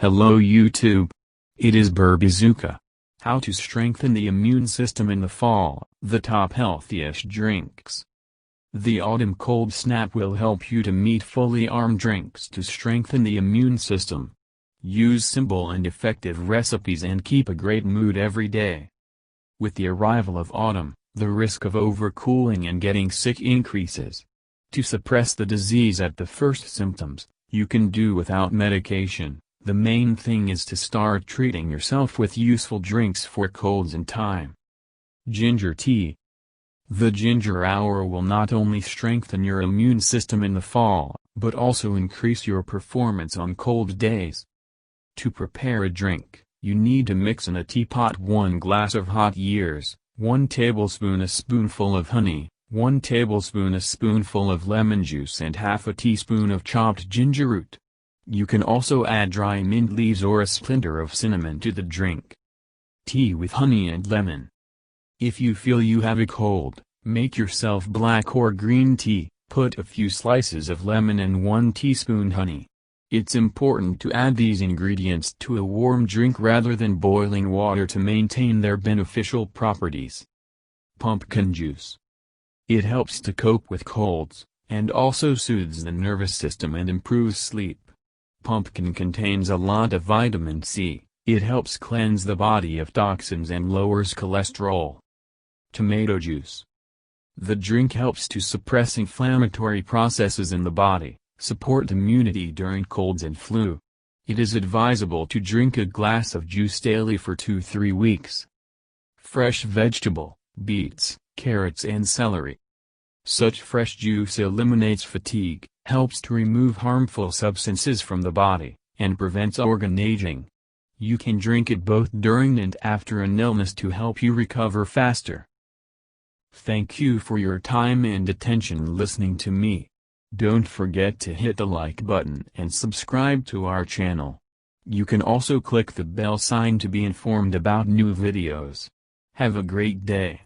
Hello YouTube. It is Burbizuka. How to strengthen the immune system in the fall, the top healthiest drinks. The autumn cold snap will help you to meet fully armed drinks to strengthen the immune system. Use simple and effective recipes and keep a great mood every day. With the arrival of autumn, the risk of overcooling and getting sick increases. To suppress the disease at the first symptoms, you can do without medication. The main thing is to start treating yourself with useful drinks for colds in time. Ginger tea. The ginger hour will not only strengthen your immune system in the fall, but also increase your performance on cold days. To prepare a drink, you need to mix in a teapot 1 glass of hot years, 1 tablespoon a spoonful of honey, 1 tablespoon a spoonful of lemon juice and half a teaspoon of chopped ginger root. You can also add dry mint leaves or a splinter of cinnamon to the drink. Tea with honey and lemon. If you feel you have a cold, make yourself black or green tea, put a few slices of lemon and 1 teaspoon honey. It's important to add these ingredients to a warm drink rather than boiling water to maintain their beneficial properties. Pumpkin juice. It helps to cope with colds, and also soothes the nervous system and improves sleep. Pumpkin contains a lot of vitamin C, it helps cleanse the body of toxins and lowers cholesterol. Tomato juice. The drink helps to suppress inflammatory processes in the body, support immunity during colds and flu. It is advisable to drink a glass of juice daily for 2-3 weeks. Fresh vegetable, beets, carrots and celery. Such fresh juice eliminates fatigue, helps to remove harmful substances from the body, and prevents organ aging. You can drink it both during and after an illness to help you recover faster. Thank you for your time and attention listening to me. Don't forget to hit the like button and subscribe to our channel. You can also click the bell sign to be informed about new videos. Have a great day.